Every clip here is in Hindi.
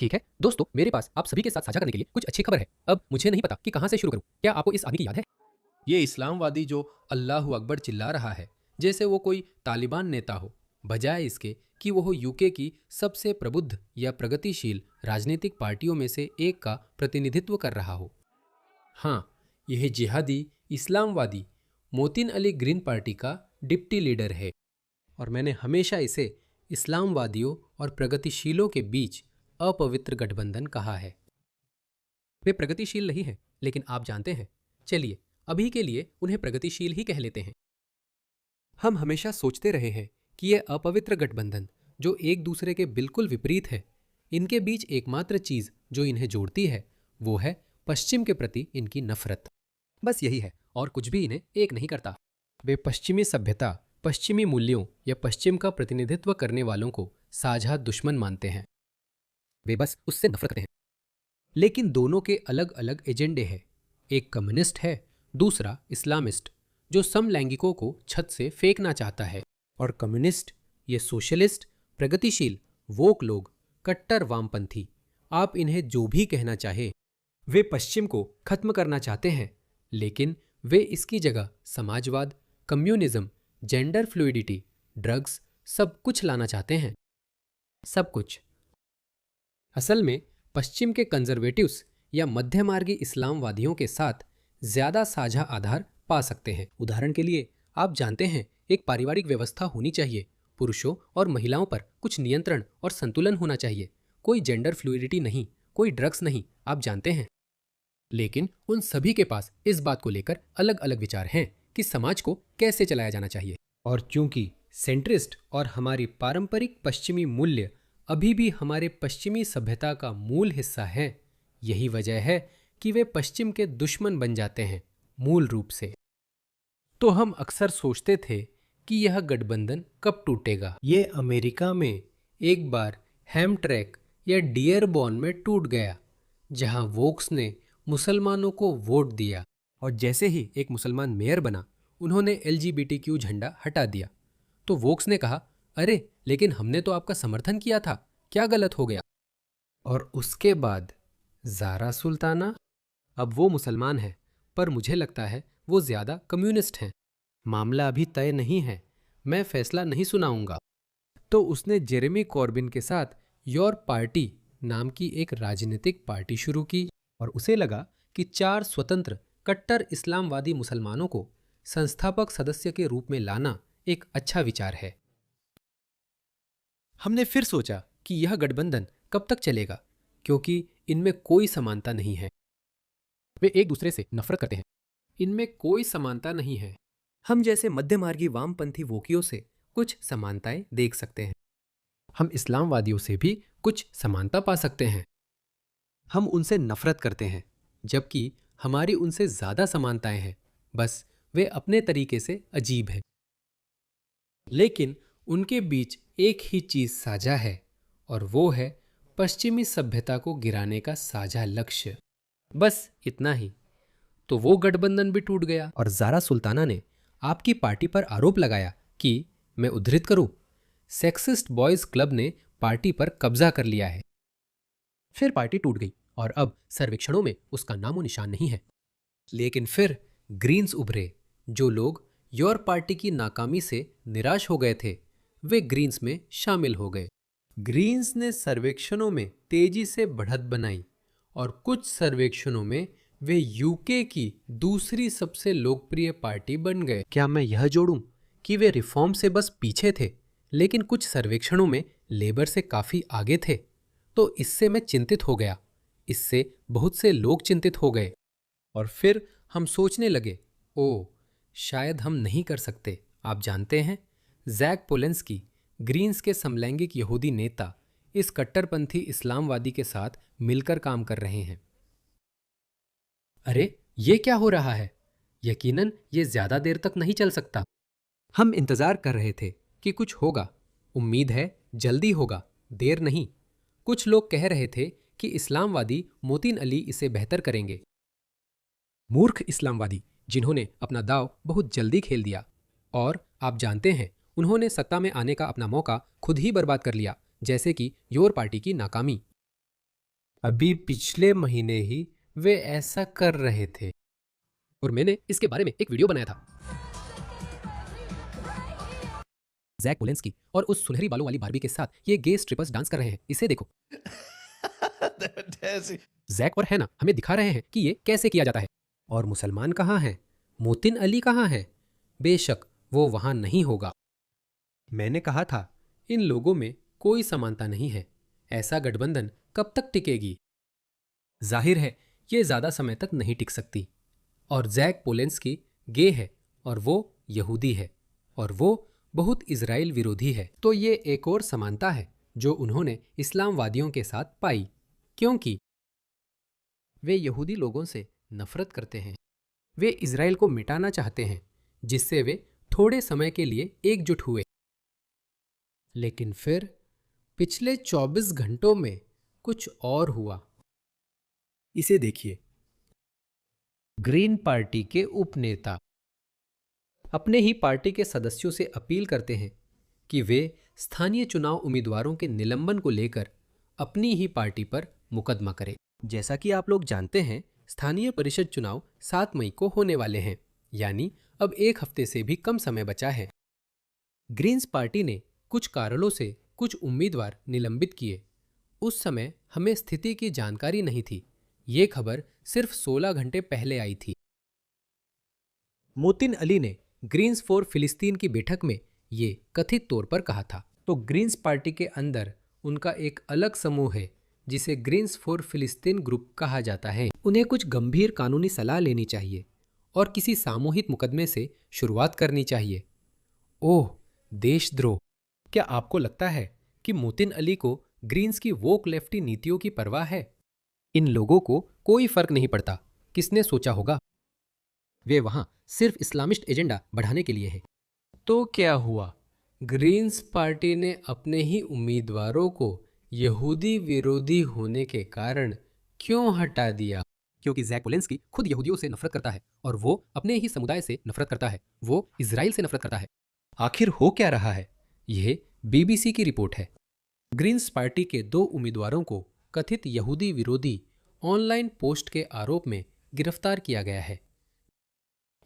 ठीक है दोस्तों, मेरे पास आप सभी के साथ साझा करने के लिए कुछ अच्छी खबर है। अब मुझे नहीं पता कि कहां से शुरू करूं। क्या आपको इस आदमी की याद है? ये इस्लामवादी जो अल्लाहू अकबर चिल्ला रहा है, जैसे वो कोई तालिबान नेता हो, बजाय इसके कि वो यूके की सबसे प्रबुद्ध या प्रगतिशील राजनीतिक पार्टियों में से एक का प्रतिनिधित्व कर रहा हो। हाँ, यह जिहादी इस्लामवादी मोतिन अली ग्रीन पार्टी का डिप्टी लीडर है, और मैंने हमेशा इसे इस्लामवादियों और प्रगतिशीलों के बीच अपवित्र गठबंधन कहा है। वे प्रगतिशील नहीं हैं, लेकिन आप जानते हैं, चलिए अभी के लिए उन्हें प्रगतिशील ही कह लेते हैं। हम हमेशा सोचते रहे हैं कि यह अपवित्र गठबंधन जो एक दूसरे के बिल्कुल विपरीत है, इनके बीच एकमात्र चीज जो इन्हें जोड़ती है वो है पश्चिम के प्रति इनकी नफरत। बस यही है, और कुछ भी इन्हें एक नहीं करता। वे पश्चिमी सभ्यता, पश्चिमी मूल्यों या पश्चिम का प्रतिनिधित्व करने वालों को साझा दुश्मन मानते हैं। वे बस उससे नफरत करते हैं। लेकिन दोनों के अलग अलग एजेंडे हैं। एक कम्युनिस्ट है, दूसरा इस्लामिस्ट जो समलैंगिकों को छत से फेंकना चाहता है। और कम्युनिस्ट, ये सोशलिस्ट, प्रगतिशील, वोक लोग, कट्टर वामपंथी, आप इन्हें जो भी कहना चाहे, वे पश्चिम को खत्म करना चाहते हैं, लेकिन वे इसकी जगह समाजवाद, कम्युनिज्म, जेंडर फ्लूइडिटी, ड्रग्स, सब कुछ लाना चाहते हैं। सब कुछ। असल में पश्चिम के कंजर्वेटिव्स या मध्यमार्गी इस्लामवादियों के साथ ज्यादा साझा आधार पा सकते हैं। उदाहरण के लिए, आप जानते हैं, एक पारिवारिक व्यवस्था होनी चाहिए, पुरुषों और महिलाओं पर कुछ नियंत्रण और संतुलन होना चाहिए, कोई जेंडर फ्लूइडिटी नहीं, कोई ड्रग्स नहीं, आप जानते हैं। लेकिन उन सभी के पास इस बात को लेकर अलग अलग विचार हैं कि समाज को कैसे चलाया जाना चाहिए। और चूंकि सेंट्रिस्ट और हमारी पारंपरिक पश्चिमी मूल्य अभी भी हमारे पश्चिमी सभ्यता का मूल हिस्सा है, यही वजह है कि वे पश्चिम के दुश्मन बन जाते हैं मूल रूप से। तो हम अक्सर सोचते थे कि यह गठबंधन कब टूटेगा। ये अमेरिका में एक बार हैमट्रैक या डियरबॉर्न में टूट गया, जहां वोक्स ने मुसलमानों को वोट दिया, और जैसे ही एक मुसलमान मेयर बना, उन्होंने एलजीबीटीक्यू झंडा हटा दिया। तो वोक्स ने कहा, अरे लेकिन हमने तो आपका समर्थन किया था, क्या गलत हो गया? और उसके बाद ज़ारा सुल्ताना, अब वो मुसलमान है, पर मुझे लगता है वो ज्यादा कम्युनिस्ट हैं। मामला अभी तय नहीं है, मैं फैसला नहीं सुनाऊंगा। तो उसने जेरेमी कॉर्बिन के साथ योर पार्टी नाम की एक राजनीतिक पार्टी शुरू की, और उसे लगा कि 4 स्वतंत्र कट्टर इस्लामवादी मुसलमानों को संस्थापक सदस्य के रूप में लाना एक अच्छा विचार है। हमने फिर सोचा कि यह गठबंधन कब तक चलेगा, क्योंकि इनमें कोई समानता नहीं है। वे एक दूसरे से नफरत करते हैं, इनमें कोई समानता नहीं है। हम जैसे मध्यमार्गी वामपंथी वोकियों से कुछ समानताएं देख सकते हैं। हम इस्लामवादियों से भी कुछ समानता पा सकते हैं। हम उनसे नफरत करते हैं, जबकि हमारी उनसे ज्यादा समानताएं हैं, बस वे अपने तरीके से अजीब हैं। लेकिन उनके बीच एक ही चीज साझा है, और वो है पश्चिमी सभ्यता को गिराने का साझा लक्ष्य। बस इतना ही। तो वो गठबंधन भी टूट गया, और ज़ारा सुल्ताना ने आपकी पार्टी पर आरोप लगाया कि, मैं उद्धृत करूं, सेक्सिस्ट बॉयज क्लब ने पार्टी पर कब्जा कर लिया है। फिर पार्टी टूट गई, और अब सर्वेक्षणों में उसका नामो निशान नहीं है। लेकिन फिर ग्रीन्स उभरे। जो लोग योर पार्टी की नाकामी से निराश हो गए थे, वे ग्रीन्स में शामिल हो गए। ग्रीन्स ने सर्वेक्षणों में तेजी से बढ़त बनाई, और कुछ सर्वेक्षणों में वे यूके की दूसरी सबसे लोकप्रिय पार्टी बन गए। क्या मैं यह जोड़ूं कि वे रिफॉर्म से बस पीछे थे, लेकिन कुछ सर्वेक्षणों में लेबर से काफी आगे थे? तो इससे मैं चिंतित हो गया, इससे बहुत से लोग चिंतित हो गए, और फिर हम सोचने लगे, ओ शायद हम नहीं कर सकते। आप जानते हैं, जैक पोलेंस्की, ग्रीन्स के समलैंगिक यहूदी नेता, इस कट्टरपंथी इस्लामवादी के साथ मिलकर काम कर रहे हैं। अरे ये क्या हो रहा है? यकीनन ये ज्यादा देर तक नहीं चल सकता। हम इंतजार कर रहे थे कि कुछ होगा। उम्मीद है जल्दी होगा, देर नहीं। कुछ लोग कह रहे थे कि इस्लामवादी मोतिन अली इसे बेहतर करेंगे। मूर्ख इस्लामवादी जिन्होंने अपना दाव बहुत जल्दी खेल दिया, और आप जानते हैं, उन्होंने सत्ता में आने का अपना मौका खुद ही बर्बाद कर लिया, जैसे कि योर पार्टी की नाकामी। अभी पिछले महीने ही वे ऐसा कर रहे थे और मैंने इसके बारे में एक वीडियो बनाया था। जैक पोलेंस्की और उस सुनहरी बालों वाली बार्बी के साथ ये गे स्ट्रिपर्स डांस कर रहे हैं। इसे देखो। जैक और हैना हमें दिखा रहे हैं कि ये कैसे किया जाता है। और मुसलमान कहाँ हैं? मोतिन अली कहाँ है? बेशक वो वहां नहीं होगा। मैंने कहा था इन लोगों में कोई समानता नहीं है। ऐसा गठबंधन कब तक टिकेगी? जाहिर है ये ज्यादा समय तक नहीं टिक सकती। और जैक पोलेंस्की गे है और वो यहूदी है और वो बहुत इजराइल विरोधी है। तो ये एक और समानता है जो उन्होंने इस्लामवादियों के साथ पाई, क्योंकि वे यहूदी लोगों से नफरत करते हैं। वे इजराइल को मिटाना चाहते हैं, जिससे वे थोड़े समय के लिए एकजुट हुए। लेकिन फिर पिछले 24 घंटों में कुछ और हुआ। इसे देखिए। ग्रीन पार्टी के उपनेता अपने ही पार्टी के सदस्यों से अपील करते हैं कि वे स्थानीय चुनाव उम्मीदवारों के निलंबन को लेकर अपनी ही पार्टी पर मुकदमा करें। जैसा कि आप लोग जानते हैं, स्थानीय परिषद चुनाव 7 मई को होने वाले हैं, यानी अब एक हफ्ते से भी कम समय बचा है। ग्रीन्स पार्टी ने कुछ कारणों से कुछ उम्मीदवार निलंबित किए। उस समय हमें स्थिति की जानकारी नहीं थी। ये खबर सिर्फ 16 घंटे पहले आई थी। मोतिन अली ने ग्रीन्स फॉर फिलिस्तीन की बैठक में ये कथित तौर पर कहा था। तो ग्रीन्स पार्टी के अंदर उनका एक अलग समूह है जिसे ग्रीन्स फॉर फिलिस्तीन ग्रुप कहा जाता है। उन्हें कुछ गंभीर कानूनी सलाह लेनी चाहिए और किसी सामूहिक मुकदमे से शुरुआत करनी चाहिए। ओह, देशद्रोह! क्या आपको लगता है कि मोतिन अली को ग्रीन्स की वोक लेफ्टी नीतियों की परवाह है? इन लोगों को कोई फर्क नहीं पड़ता किसने सोचा होगा। वे वहां सिर्फ इस्लामिस्ट एजेंडा बढ़ाने के लिए हैं। तो क्या हुआ? ग्रीन्स पार्टी ने अपने ही उम्मीदवारों को यहूदी विरोधी होने के कारण क्यों हटा दिया? क्योंकि जैक पोलेंस्की खुद यहूदियों से नफरत करता है और वो अपने ही समुदाय से नफरत करता है। वो इजराइल से नफरत करता है। आखिर हो क्या रहा है? यह बीबीसी की रिपोर्ट है। ग्रीन्स पार्टी के 2 उम्मीदवारों को कथित यहूदी विरोधी ऑनलाइन पोस्ट के आरोप में गिरफ्तार किया गया है।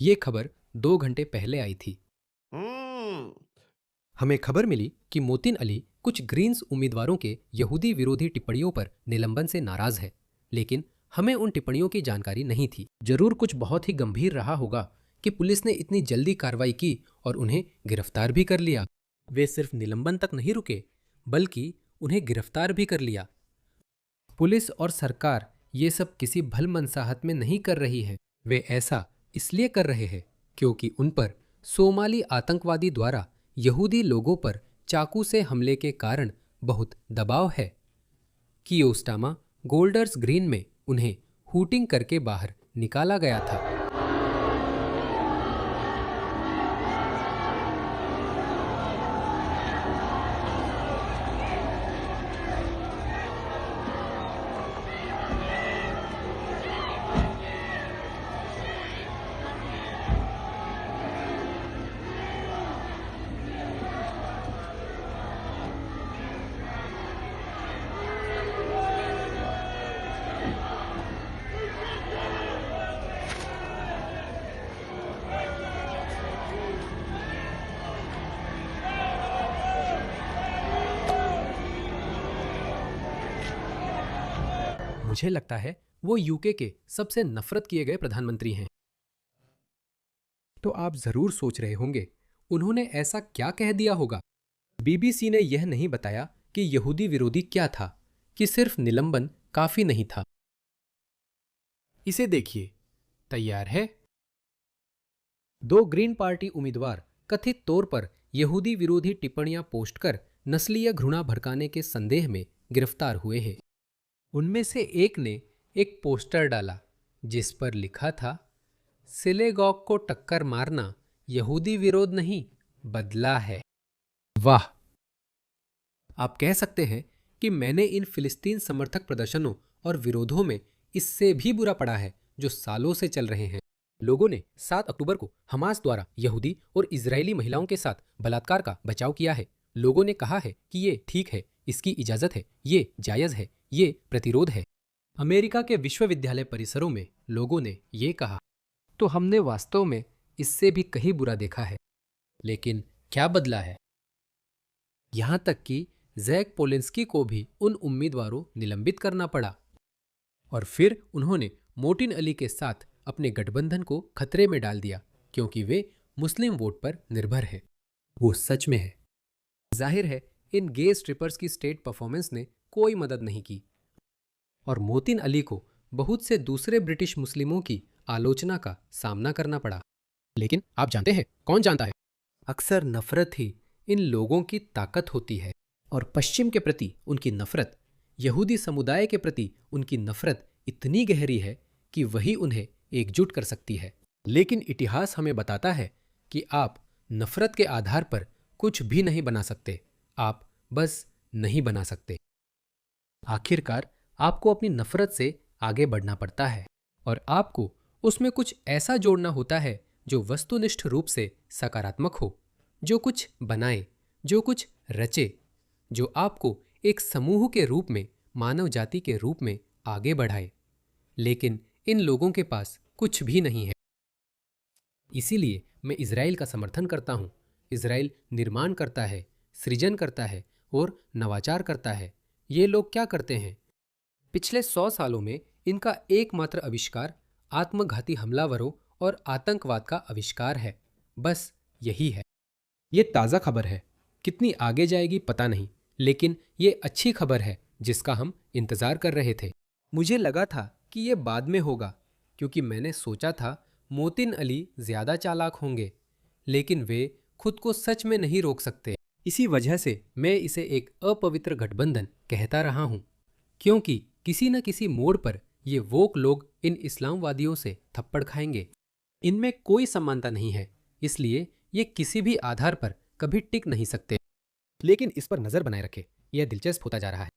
ये खबर 2 घंटे पहले आई थी। हमें खबर मिली कि मोतिन अली कुछ ग्रीन्स उम्मीदवारों के यहूदी विरोधी टिप्पणियों पर निलंबन से नाराज है, लेकिन हमें उन टिप्पणियों की जानकारी नहीं थी। जरूर कुछ बहुत ही गंभीर रहा होगा कि पुलिस ने इतनी जल्दी कार्रवाई की और उन्हें गिरफ्तार भी कर लिया। वे सिर्फ निलंबन तक नहीं रुके, बल्कि उन्हें गिरफ्तार भी कर लिया। पुलिस और सरकार ये सब किसी भलमनसाहत में नहीं कर रही है। वे ऐसा इसलिए कर रहे हैं क्योंकि उन पर सोमाली आतंकवादी द्वारा यहूदी लोगों पर चाकू से हमले के कारण बहुत दबाव है। कियोस्टामा गोल्डर्स ग्रीन में उन्हें हूटिंग करके बाहर निकाला गया था। मुझे लगता है वो यूके के सबसे नफरत किए गए प्रधानमंत्री हैं। तो आप जरूर सोच रहे होंगे उन्होंने ऐसा क्या कह दिया होगा। बीबीसी ने यह नहीं बताया कि यहूदी विरोधी क्या था, कि सिर्फ निलंबन काफी नहीं था। इसे देखिए। तैयार है? 2 ग्रीन पार्टी उम्मीदवार कथित तौर पर यहूदी विरोधी टिप्पणियां पोस्ट कर नस्लीय घृणा भड़काने के संदेह में गिरफ्तार हुए हैं। उनमें से एक ने एक पोस्टर डाला जिस पर लिखा था, सिनेगॉग को टक्कर मारना यहूदी विरोध नहीं, बदला है। वाह! आप कह सकते हैं कि मैंने इन फिलिस्तीन समर्थक प्रदर्शनों और विरोधों में इससे भी बुरा पड़ा है जो सालों से चल रहे हैं। लोगों ने 7 अक्टूबर को हमास द्वारा यहूदी और इजरायली महिलाओं के साथ बलात्कार का बचाव किया है। लोगों ने कहा है कि ये ठीक है, इसकी इजाजत है, ये जायज है, ये प्रतिरोध है। अमेरिका के विश्वविद्यालय परिसरों में लोगों ने ये कहा, तो हमने वास्तव में इससे भी कहीं बुरा देखा है। लेकिन क्या बदला है? यहां तक कि जैक पोलिंस्की को भी उन उम्मीदवारों निलंबित करना पड़ा और फिर उन्होंने मोटिन अली के साथ अपने गठबंधन को खतरे में डाल दिया क्योंकि वे मुस्लिम वोट पर निर्भर हैं। वो सच में है। जाहिर है इन गे स्ट्रिपर्स की स्टेट परफॉर्मेंस ने कोई मदद नहीं की और मोतिन अली को बहुत से दूसरे ब्रिटिश मुस्लिमों की आलोचना का सामना करना पड़ा। लेकिन आप जानते हैं, कौन जानता है, अक्सर नफरत ही इन लोगों की ताकत होती है और पश्चिम के प्रति उनकी नफरत, यहूदी समुदाय के प्रति उनकी नफरत इतनी गहरी है कि वही उन्हें एकजुट कर सकती है। लेकिन इतिहास हमें बताता है कि आप नफरत के आधार पर कुछ भी नहीं बना सकते, आप बस नहीं बना सकते। आखिरकार आपको अपनी नफरत से आगे बढ़ना पड़ता है और आपको उसमें कुछ ऐसा जोड़ना होता है जो वस्तुनिष्ठ रूप से सकारात्मक हो, जो कुछ बनाए, जो कुछ रचे, जो आपको एक समूह के रूप में, मानव जाति के रूप में आगे बढ़ाए। लेकिन इन लोगों के पास कुछ भी नहीं है। इसीलिए मैं इजराइल का समर्थन करता हूं। इजराइल निर्माण करता है, सृजन करता है और नवाचार करता है। ये लोग क्या करते हैं? पिछले 100 सालों में इनका एकमात्र आविष्कार आत्मघाती हमलावरों और आतंकवाद का आविष्कार है। बस यही है। ये ताज़ा खबर है, कितनी आगे जाएगी पता नहीं, लेकिन ये अच्छी खबर है जिसका हम इंतज़ार कर रहे थे। मुझे लगा था कि ये बाद में होगा क्योंकि मैंने सोचा था मोतिन अली ज़्यादा चालाक होंगे, लेकिन वे खुद को सच में नहीं रोक सकते। इसी वजह से मैं इसे एक अपवित्र गठबंधन कहता रहा हूँ, क्योंकि किसी न किसी मोड़ पर ये वोक लोग इन इस्लामवादियों से थप्पड़ खाएंगे। इनमें कोई समानता नहीं है, इसलिए ये किसी भी आधार पर कभी टिक नहीं सकते। लेकिन इस पर नज़र बनाए रखें, यह दिलचस्प होता जा रहा है।